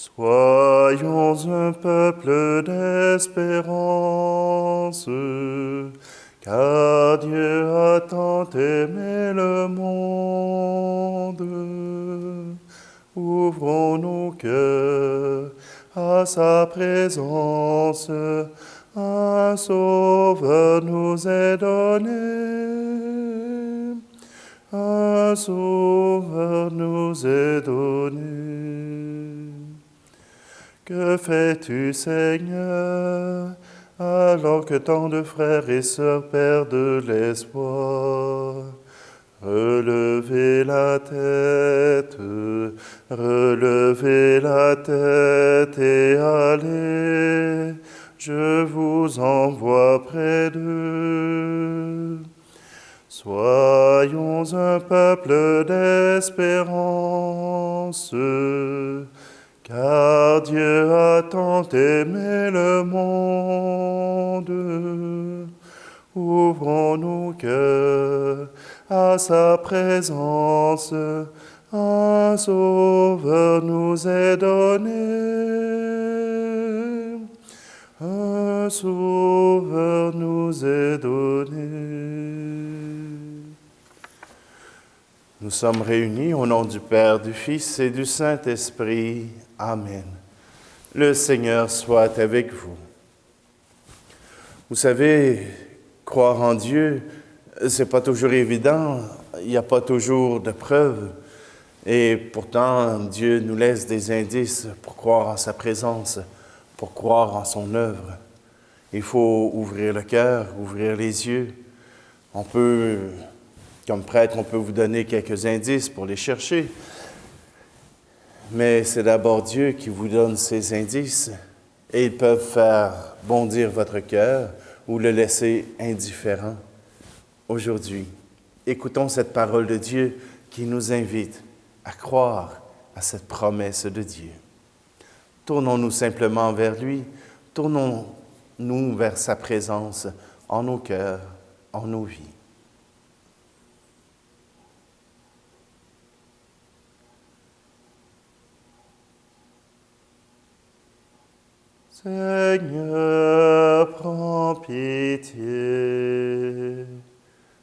Soyons un peuple d'espérance, car Dieu a tant aimé le monde. Ouvrons nos cœurs à sa présence, un sauveur nous est donné. Un sauveur nous est donné. Que fais-tu, Seigneur, alors que tant de frères et sœurs perdent l'espoir? Relevez la tête et allez, je vous envoie près d'eux. Soyons un peuple d'espérance, car Dieu a tant aimé le monde. Ouvrons nos cœurs à sa présence, un sauveur nous est donné. Un sauveur nous est donné. Nous sommes réunis au nom du Père, du Fils et du Saint-Esprit. Amen. Le Seigneur soit avec vous. Vous savez, croire en Dieu, c'est pas toujours évident. Il n'y a pas toujours de preuves. Et pourtant, Dieu nous laisse des indices pour croire en sa présence, pour croire en son œuvre. Il faut ouvrir le cœur, ouvrir les yeux. On peut, comme prêtre, on peut vous donner quelques indices pour les chercher. Mais c'est d'abord Dieu qui vous donne ces indices. Et ils peuvent faire bondir votre cœur ou le laisser indifférent. Aujourd'hui, écoutons cette parole de Dieu qui nous invite à croire à cette promesse de Dieu. Tournons-nous simplement vers lui, tournons-nous vers sa présence en nos cœurs, en nos vies. Seigneur, prends pitié.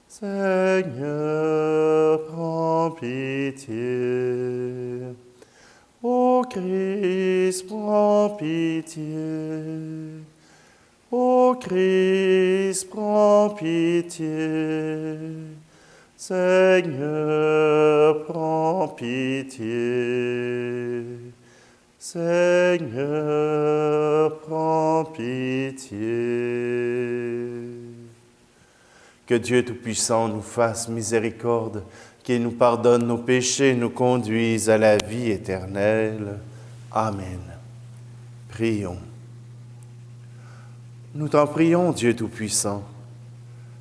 Seigneur, prends pitié. Ô Christ, prends pitié. Ô Christ, prends pitié. Seigneur, prends pitié. Seigneur, prends pitié. Que Dieu Tout-Puissant nous fasse miséricorde, qu'il nous pardonne nos péchés, nous conduise à la vie éternelle. Amen. Prions. Nous t'en prions, Dieu Tout-Puissant,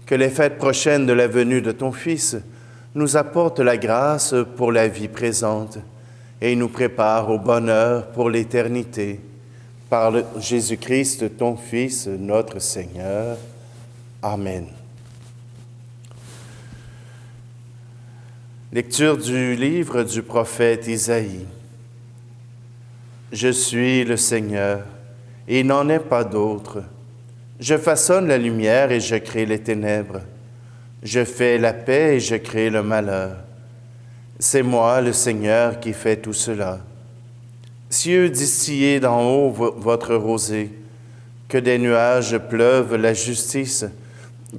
que les fêtes prochaines de la venue de ton Fils nous apportent la grâce pour la vie présente et nous préparent au bonheur pour l'éternité. Par Jésus-Christ, ton Fils, notre Seigneur. Amen. Lecture du livre du prophète Isaïe. Je suis le Seigneur, et il n'en est pas d'autre. Je façonne la lumière et je crée les ténèbres. Je fais la paix et je crée le malheur. C'est moi, le Seigneur, qui fais tout cela. Cieux, distillez d'en haut votre rosée, que des nuages pleuvent la justice,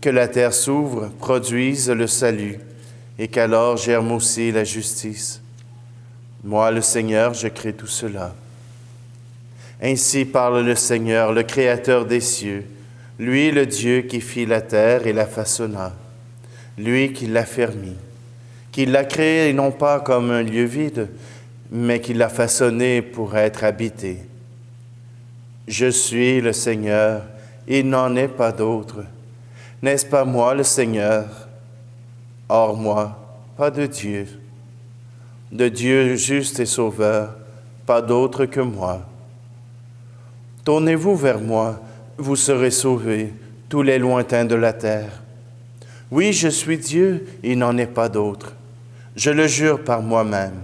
que la terre s'ouvre, produise le salut, et qu'alors germe aussi la justice. Moi, le Seigneur, je crée tout cela. Ainsi parle le Seigneur, le Créateur des cieux, lui le Dieu qui fit la terre et la façonna, lui qui l'affermit, qui l'a créée non pas comme un lieu vide, mais qui l'a façonnée pour être habitée. Je suis le Seigneur, il n'en est pas d'autre. N'est-ce pas moi le Seigneur? Hors moi, pas de Dieu. De Dieu juste et sauveur, pas d'autre que moi. Tournez-vous vers moi, vous serez sauvés, tous les lointains de la terre. Oui, je suis Dieu, il n'en est pas d'autre. Je le jure par moi-même.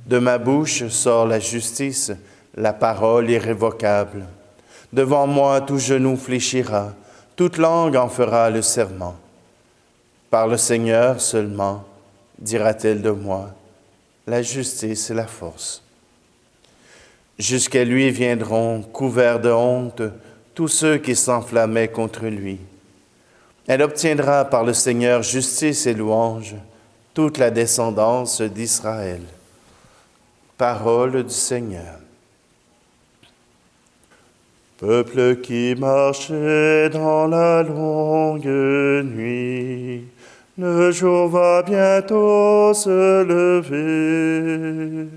De ma bouche sort la justice, la parole irrévocable. Devant moi, tout genou fléchira, toute langue en fera le serment. Par le Seigneur seulement, dira-t-elle de moi, la justice et la force. Jusqu'à lui viendront, couverts de honte, tous ceux qui s'enflammaient contre lui. Elle obtiendra par le Seigneur justice et louange, toute la descendance d'Israël. Parole du Seigneur. Peuple qui marchait dans la longue nuit, le jour va bientôt se lever.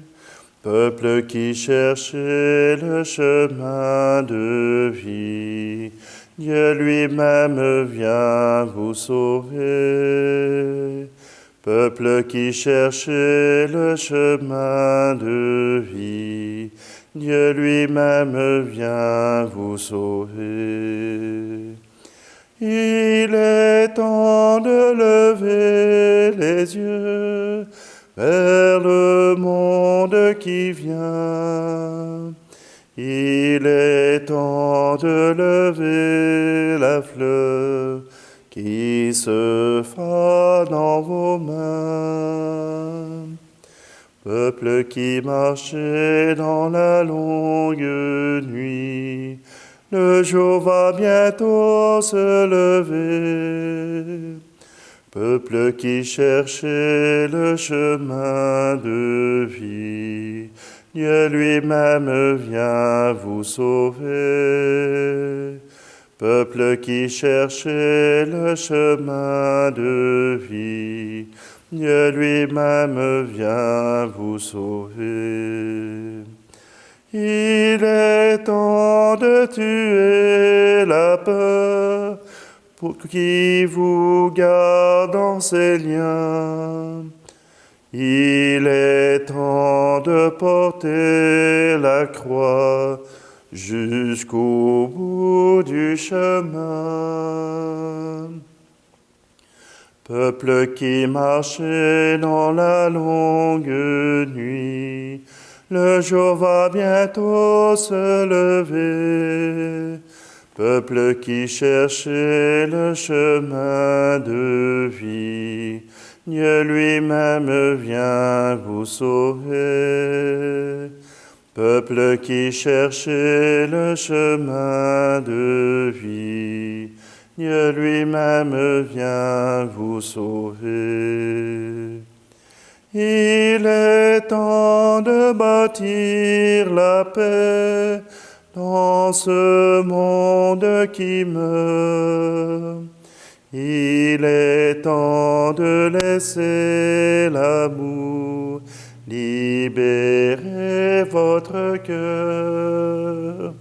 Peuple qui cherchait le chemin de vie, Dieu lui-même vient vous sauver. Peuple qui cherchait le chemin de vie, Dieu lui-même vient vous sauver. Il est temps de lever les yeux vers le monde qui vient. Il est temps de lever la fleur qui se fane dans vos mains. Peuple qui marchait dans la longue nuit, le jour va bientôt se lever. Peuple qui cherchait le chemin de vie, Dieu lui-même vient vous sauver. Peuple qui cherchait le chemin de vie, Dieu lui-même vient vous sauver. Il est temps de tuer la peur, pour qui vous garde dans ses liens. Il est temps de porter la croix jusqu'au bout du chemin. Peuple qui marchait dans la longue nuit, le jour va bientôt se lever. Peuple qui cherchait le chemin de vie, Dieu lui-même vient vous sauver. Peuple qui cherchait le chemin de vie, Dieu lui-même vient vous sauver. Il est temps de bâtir la paix dans ce monde qui meurt. Il est temps de laisser l'amour libérer votre cœur.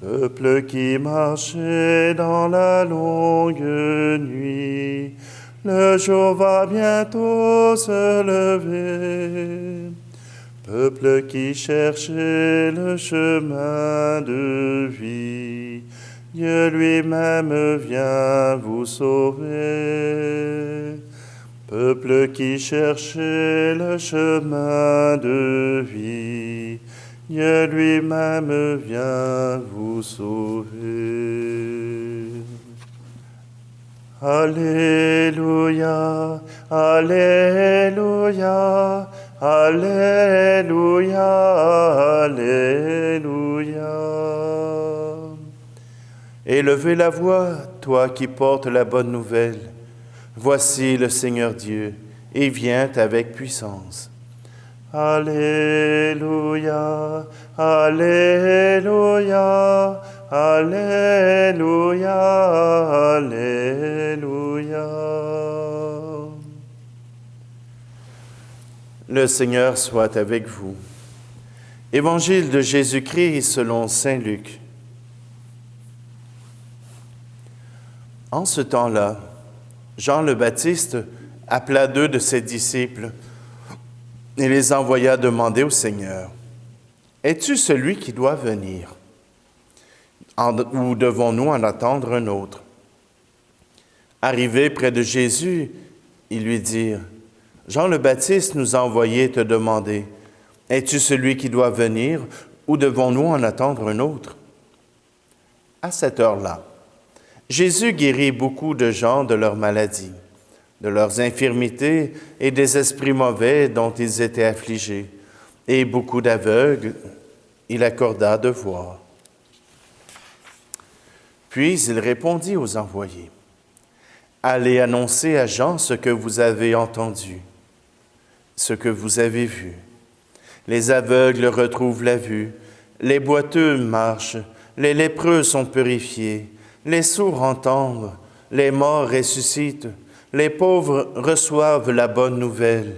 Peuple qui marchait dans la longue nuit, le jour va bientôt se lever. Peuple qui cherchait le chemin de vie, Dieu lui-même vient vous sauver. Peuple qui cherchait le chemin de vie, Dieu lui-même vient vous sauver. Alléluia, Alléluia, Alléluia, Alléluia. Élevez la voix, toi qui portes la bonne nouvelle. Voici le Seigneur Dieu, et vient avec puissance. Alléluia, Alléluia, Alléluia, Alléluia. Le Seigneur soit avec vous. Évangile de Jésus-Christ selon saint Luc. En ce temps-là, Jean le Baptiste appela 2 de ses disciples et les envoya demander au Seigneur, « Es-tu celui qui doit venir? Ou devons-nous en attendre un autre? » Arrivés près de Jésus, ils lui dirent, « Jean le Baptiste nous a envoyé te demander, « Es-tu celui qui doit venir? ou devons-nous en attendre un autre? » À cette heure-là, Jésus guérit beaucoup de gens de leurs maladies, de leurs infirmités et des esprits mauvais dont ils étaient affligés, et beaucoup d'aveugles il accorda de voir. Puis il répondit aux envoyés, « Allez annoncer à Jean ce que vous avez entendu, ce que vous avez vu. Les aveugles retrouvent la vue, les boiteux marchent, les lépreux sont purifiés, les sourds entendent, les morts ressuscitent, les pauvres reçoivent la bonne nouvelle.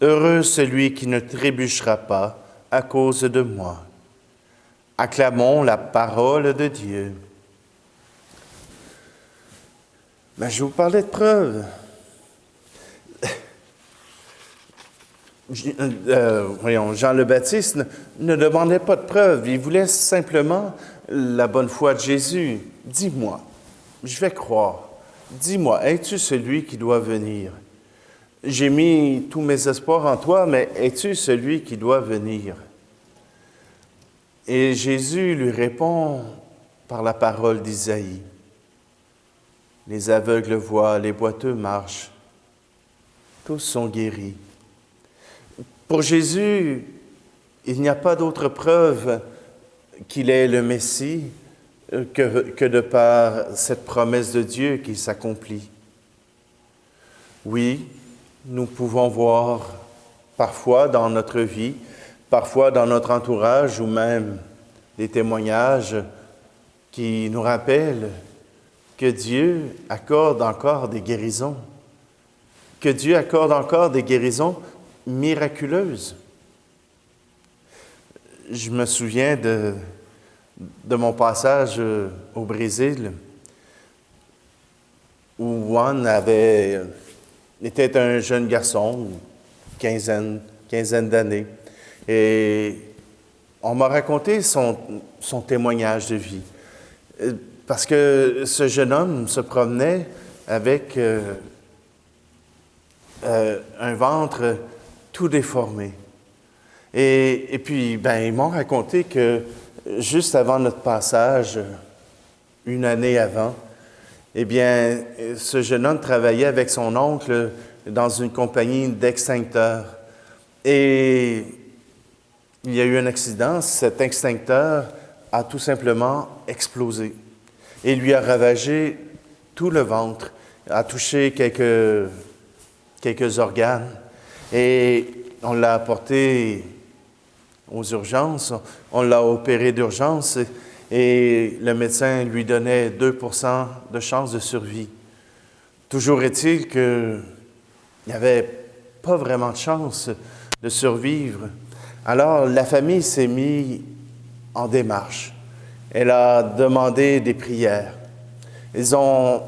Heureux celui qui ne trébuchera pas à cause de moi. » Acclamons la parole de Dieu. Je vous parlais de preuves. Jean le Baptiste ne demandait pas de preuves, il voulait simplement la bonne foi de Jésus. « Dis-moi, je vais croire. Dis-moi, es-tu celui qui doit venir? J'ai mis tous mes espoirs en toi, mais es-tu celui qui doit venir? » Et Jésus lui répond par la parole d'Isaïe. Les aveugles voient, les boiteux marchent, tous sont guéris. Pour Jésus, il n'y a pas d'autre preuve qu'il est le Messie que de par cette promesse de Dieu qui s'accomplit. Oui, nous pouvons voir parfois dans notre vie, parfois dans notre entourage ou même des témoignages qui nous rappellent que Dieu accorde encore des guérisons, que Dieu accorde encore des guérisons miraculeuses. Je me souviens de mon passage au Brésil, où Juan était un jeune garçon, quinzaine d'années, et on m'a raconté son témoignage de vie. Parce que ce jeune homme se promenait avec un ventre tout déformé. Et puis, ils m'ont raconté que juste avant notre passage, une année avant, ce jeune homme travaillait avec son oncle dans une compagnie d'extincteurs. Et il y a eu un accident, cet extincteur a tout simplement explosé et lui a ravagé tout le ventre, a touché quelques organes. Et on l'a apporté aux urgences, on l'a opéré d'urgence et le médecin lui donnait 2% de chance de survie. Toujours est-il qu'il n'y avait pas vraiment de chance de survivre. Alors la famille s'est mise en démarche. Elle a demandé des prières. Ils ont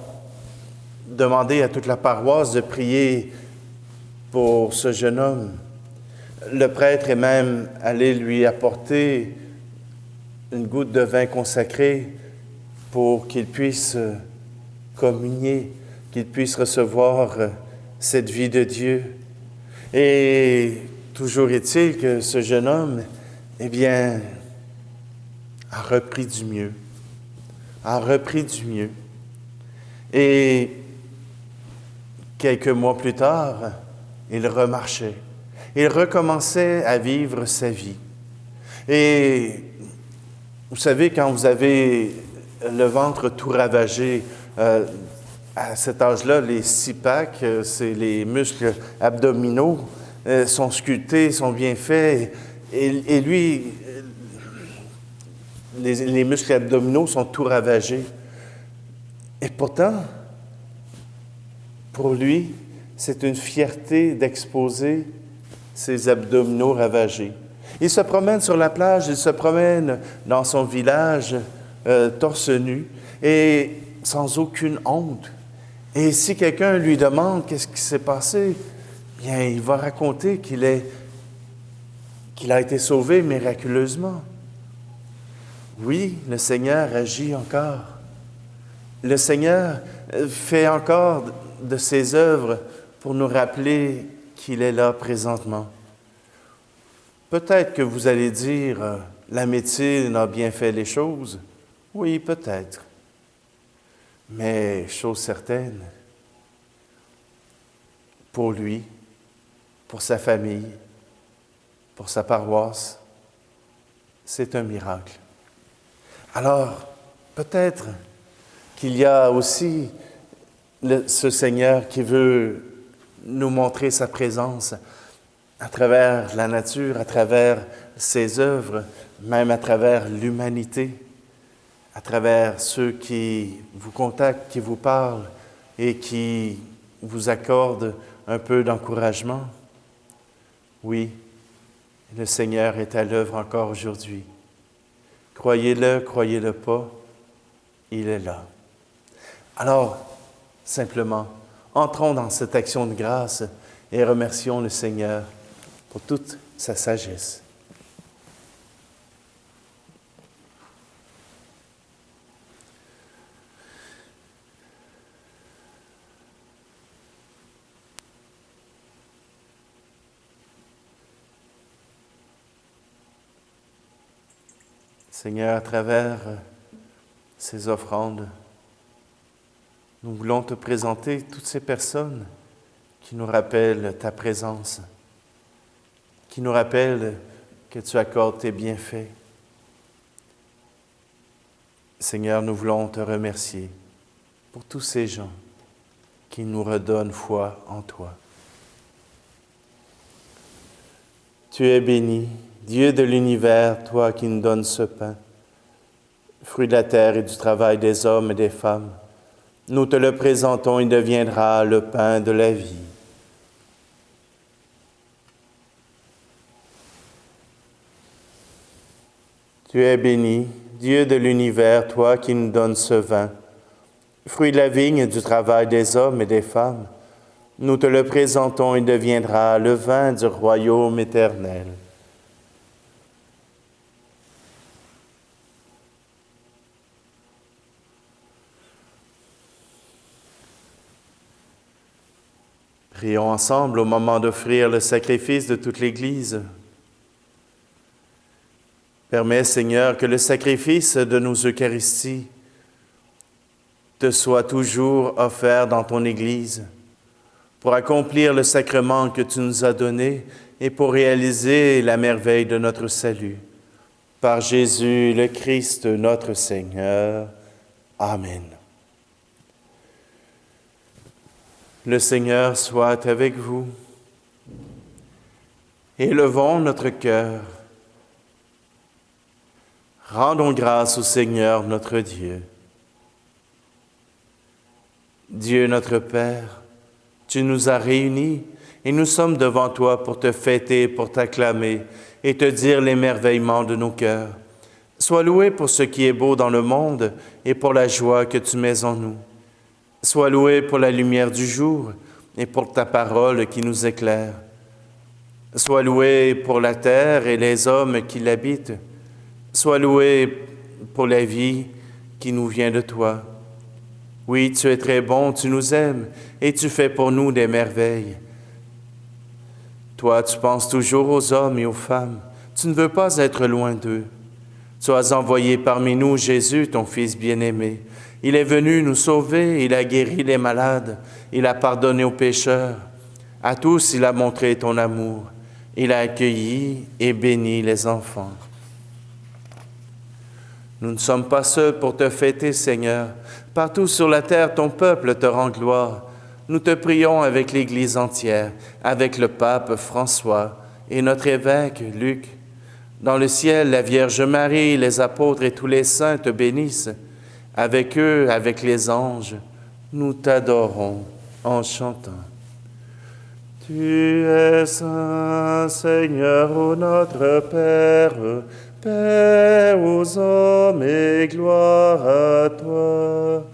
demandé à toute la paroisse de prier pour ce jeune homme. Le prêtre est même allé lui apporter une goutte de vin consacré pour qu'il puisse communier, qu'il puisse recevoir cette vie de Dieu. Et toujours est-il que ce jeune homme, a repris du mieux. Et quelques mois plus tard, il remarchait. Il recommençait à vivre sa vie. Et vous savez, quand vous avez le ventre tout ravagé, à cet âge-là, les six-packs, c'est les muscles abdominaux, sont sculptés, sont bien faits. Et lui, les muscles abdominaux sont tout ravagés. Et pourtant, pour lui, c'est une fierté d'exposer ses abdominaux ravagés. Il se promène sur la plage, il se promène dans son village, torse nu, et sans aucune honte. Et si quelqu'un lui demande qu'est-ce qui s'est passé, il va raconter qu'il a été sauvé miraculeusement. Oui, le Seigneur agit encore. Le Seigneur fait encore de ses œuvres pour nous rappeler qu'il est là présentement. Peut-être que vous allez dire, la médecine a bien fait les choses. Oui, peut-être. Mais chose certaine, pour lui, pour sa famille, pour sa paroisse, c'est un miracle. Alors, peut-être qu'il y a aussi ce Seigneur qui veut nous montrer sa présence à travers la nature, à travers ses œuvres, même à travers l'humanité, à travers ceux qui vous contactent, qui vous parlent et qui vous accordent un peu d'encouragement. Oui, le Seigneur est à l'œuvre encore aujourd'hui. Croyez-le, croyez-le pas, il est là. Alors, simplement, entrons dans cette action de grâce et remercions le Seigneur pour toute sa sagesse. Seigneur, à travers ces offrandes, nous voulons te présenter toutes ces personnes qui nous rappellent ta présence, qui nous rappellent que tu accordes tes bienfaits. Seigneur, nous voulons te remercier pour tous ces gens qui nous redonnent foi en toi. Tu es béni, Dieu de l'univers, toi qui nous donnes ce pain, fruit de la terre et du travail des hommes et des femmes. Nous te le présentons, il deviendra le pain de la vie. Tu es béni, Dieu de l'univers, toi qui nous donnes ce vin, fruit de la vigne et du travail des hommes et des femmes. Nous te le présentons, il deviendra le vin du royaume éternel. Prions ensemble au moment d'offrir le sacrifice de toute l'Église. Permets, Seigneur, que le sacrifice de nos Eucharisties te soit toujours offert dans ton Église pour accomplir le sacrement que tu nous as donné et pour réaliser la merveille de notre salut. Par Jésus le Christ, notre Seigneur. Amen. Le Seigneur soit avec vous. Élevons notre cœur. Rendons grâce au Seigneur notre Dieu. Dieu notre Père, tu nous as réunis et nous sommes devant toi pour te fêter, pour t'acclamer et te dire l'émerveillement de nos cœurs. Sois loué pour ce qui est beau dans le monde et pour la joie que tu mets en nous. Sois loué pour la lumière du jour et pour ta parole qui nous éclaire. Sois loué pour la terre et les hommes qui l'habitent. Sois loué pour la vie qui nous vient de toi. Oui, tu es très bon, tu nous aimes et tu fais pour nous des merveilles. Toi, tu penses toujours aux hommes et aux femmes. Tu ne veux pas être loin d'eux. Tu as envoyé parmi nous Jésus, ton Fils bien-aimé. Il est venu nous sauver, il a guéri les malades, il a pardonné aux pécheurs. À tous, il a montré ton amour. Il a accueilli et béni les enfants. Nous ne sommes pas seuls pour te fêter, Seigneur. Partout sur la terre, ton peuple te rend gloire. Nous te prions avec l'Église entière, avec le pape François et notre évêque Luc. Dans le ciel, la Vierge Marie, les apôtres et tous les saints te bénissent. Avec eux, avec les anges, nous t'adorons en chantant. Tu es saint, Seigneur, ô notre Père, Père aux hommes et gloire à toi.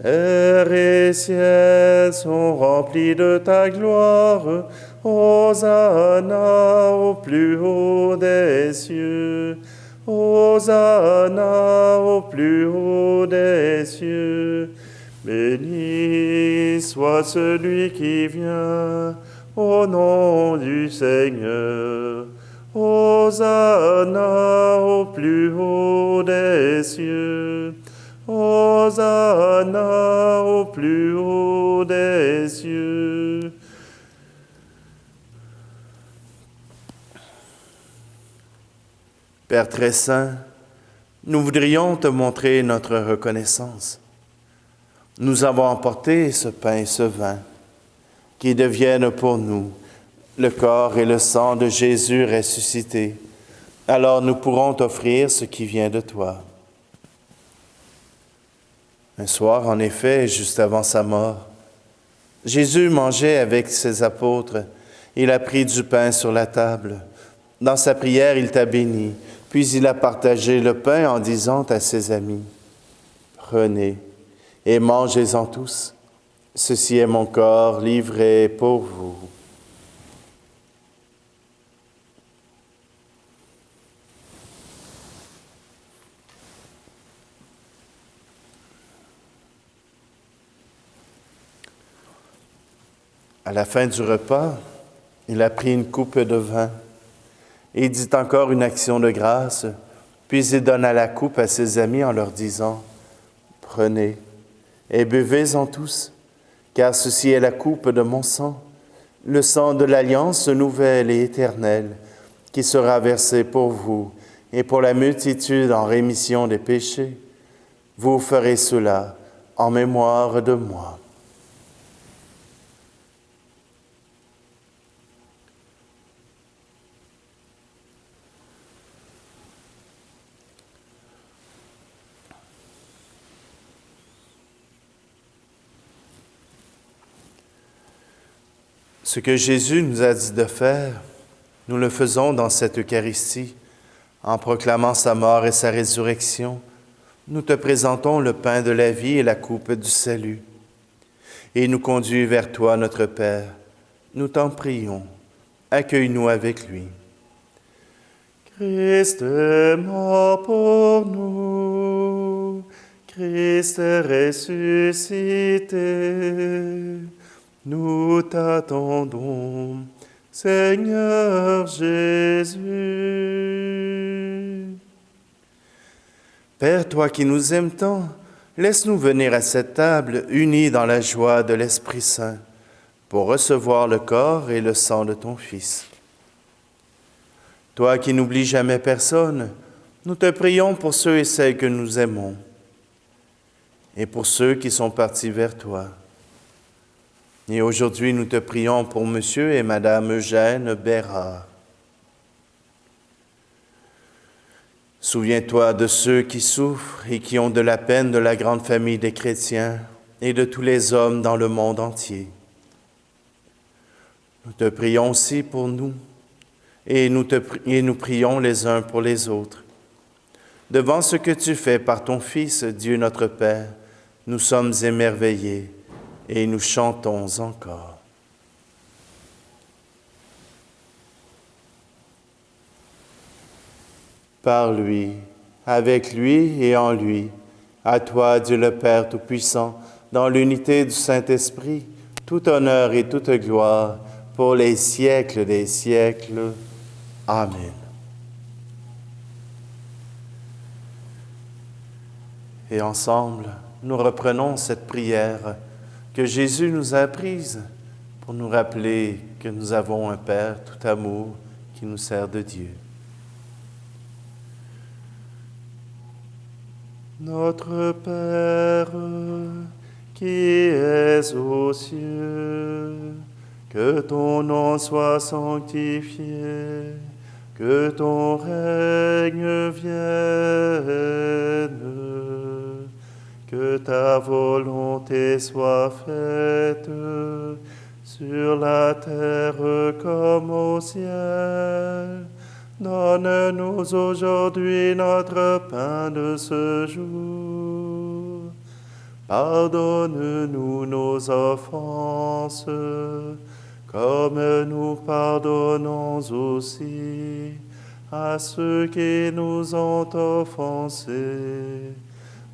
Terre et ciel sont remplis de ta gloire. Hosanna au plus haut des cieux. Hosanna au plus haut des cieux. Béni soit celui qui vient au nom du Seigneur. Hosanna au plus haut des cieux. Hosanna au plus haut des cieux. Père très saint, nous voudrions te montrer notre reconnaissance. Nous avons emporté ce pain et ce vin qui deviennent pour nous le corps et le sang de Jésus ressuscité. Alors nous pourrons t'offrir ce qui vient de toi. Un soir, en effet, juste avant sa mort, Jésus mangeait avec ses apôtres. Il a pris du pain sur la table. Dans sa prière, il t'a béni. Puis il a partagé le pain en disant à ses amis, « Prenez et mangez-en tous. Ceci est mon corps livré pour vous. » À la fin du repas, il a pris une coupe de vin et dit encore une action de grâce, puis il donna la coupe à ses amis en leur disant, « Prenez et buvez-en tous, car ceci est la coupe de mon sang, le sang de l'alliance nouvelle et éternelle, qui sera versé pour vous et pour la multitude en rémission des péchés. Vous ferez cela en mémoire de moi. » Ce que Jésus nous a dit de faire, nous le faisons dans cette Eucharistie. En proclamant sa mort et sa résurrection, nous te présentons le pain de la vie et la coupe du salut. Et nous conduis vers toi, notre Père. Nous t'en prions. Accueille-nous avec lui. Christ est mort pour nous. Christ est ressuscité. Nous t'attendons, Seigneur Jésus. Père, toi qui nous aimes tant, laisse-nous venir à cette table unis dans la joie de l'Esprit Saint pour recevoir le corps et le sang de ton Fils. Toi qui n'oublies jamais personne, nous te prions pour ceux et celles que nous aimons et pour ceux qui sont partis vers toi. Et aujourd'hui, nous te prions pour Monsieur et Madame Eugène Bérard. Souviens-toi de ceux qui souffrent et qui ont de la peine de la grande famille des chrétiens et de tous les hommes dans le monde entier. Nous te prions aussi pour nous et nous prions les uns pour les autres. Devant ce que tu fais par ton Fils, Dieu notre Père, nous sommes émerveillés. Et nous chantons encore. Par lui, avec lui et en lui, à toi, Dieu le Père Tout-Puissant, dans l'unité du Saint-Esprit, tout honneur et toute gloire pour les siècles des siècles. Amen. Et ensemble, nous reprenons cette prière que Jésus nous a apprise pour nous rappeler que nous avons un Père tout amour qui nous sert de Dieu. Notre Père, qui es aux cieux, que ton nom soit sanctifié, que ton règne vienne. Que ta volonté soit faite sur la terre comme au ciel. Donne-nous aujourd'hui notre pain de ce jour. Pardonne-nous nos offenses, comme nous pardonnons aussi à ceux qui nous ont offensés.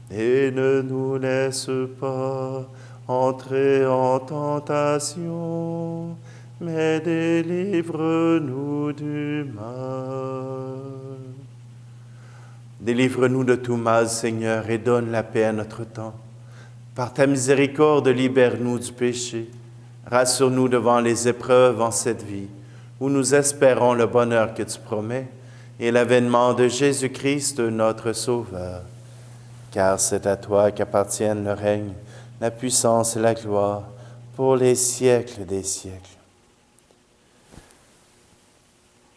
Et ne nous laisse pas entrer en tentation, mais délivre-nous du mal. Délivre-nous de tout mal, Seigneur, et donne la paix à notre temps. Par ta miséricorde, libère-nous du péché. Rassure-nous devant les épreuves en cette vie, où nous espérons le bonheur que tu promets et l'avènement de Jésus-Christ, notre Sauveur. Car c'est à toi qu'appartiennent le règne, la puissance et la gloire, pour les siècles des siècles.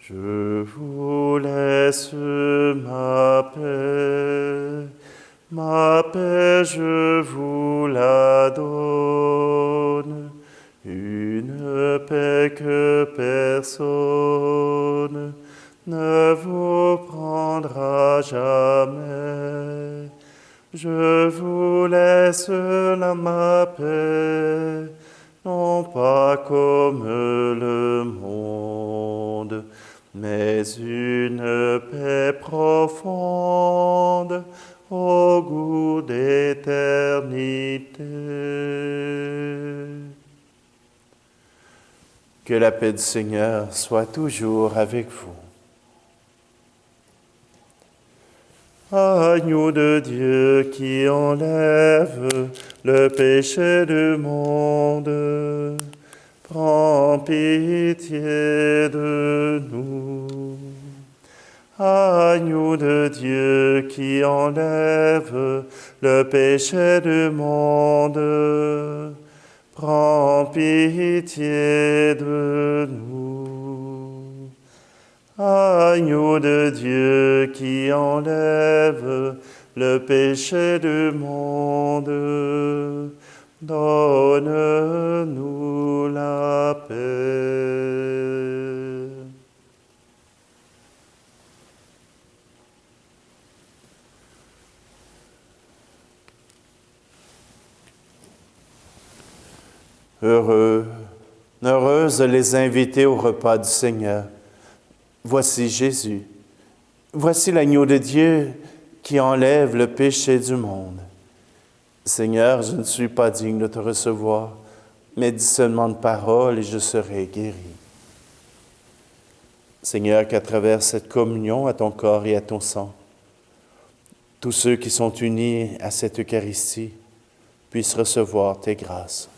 Je vous laisse ma paix je vous la donne, une paix que personne ne vous prendra jamais. Je vous laisse là ma paix, non pas comme le monde, mais une paix profonde au goût d'éternité. Que la paix du Seigneur soit toujours avec vous. Agneau de Dieu qui enlève le péché du monde, prends pitié de nous. Agneau de Dieu qui enlève le péché du monde, prends pitié de nous. Agneau de Dieu qui enlève le péché du monde, donne-nous la paix. Heureuses les invités au repas du Seigneur. Voici Jésus. Voici l'agneau de Dieu qui enlève le péché du monde. Seigneur, je ne suis pas digne de te recevoir, mais dis seulement une parole et je serai guéri. Seigneur, qu'à travers cette communion à ton corps et à ton sang, tous ceux qui sont unis à cette Eucharistie puissent recevoir tes grâces.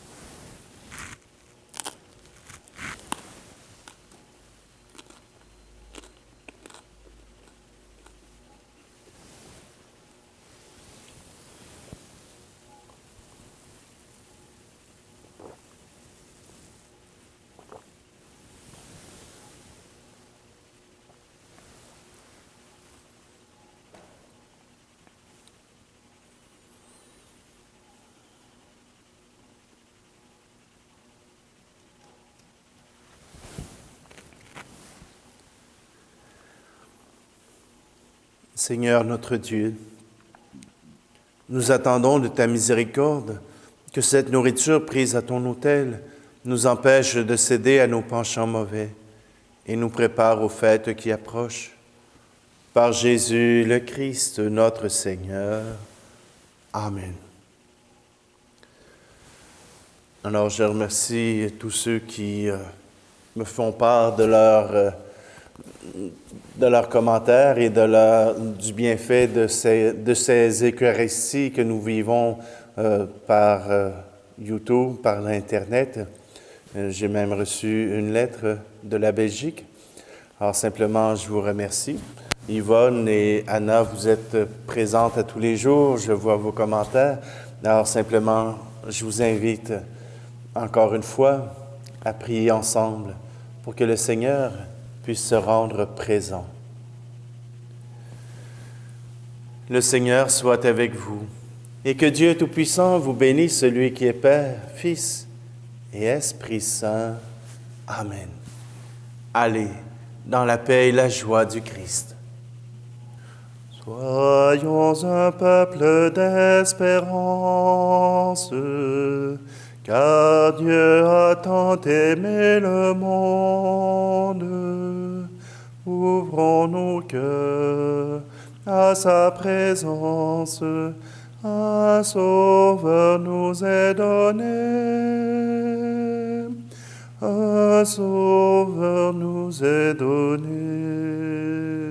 Seigneur notre Dieu, nous attendons de ta miséricorde que cette nourriture prise à ton autel nous empêche de céder à nos penchants mauvais et nous prépare aux fêtes qui approchent. Par Jésus le Christ, notre Seigneur. Amen. Alors je remercie tous ceux qui me font part de leurs commentaires et du bienfait de ces Eucharisties que nous vivons par YouTube, par l'Internet. J'ai même reçu une lettre de la Belgique. Alors simplement, je vous remercie. Yvonne et Anna, vous êtes présentes à tous les jours. Je vois vos commentaires. Alors simplement, je vous invite encore une fois à prier ensemble pour que le Seigneur puisse se rendre présent. Le Seigneur soit avec vous, et que Dieu Tout-Puissant vous bénisse, celui qui est Père, Fils et Esprit Saint. Amen. Allez dans la paix et la joie du Christ. Soyons un peuple d'espérance, car Dieu a tant aimé le monde. Ouvrons nos cœurs à sa présence, un Sauveur nous est donné. Sauveur nous est donné.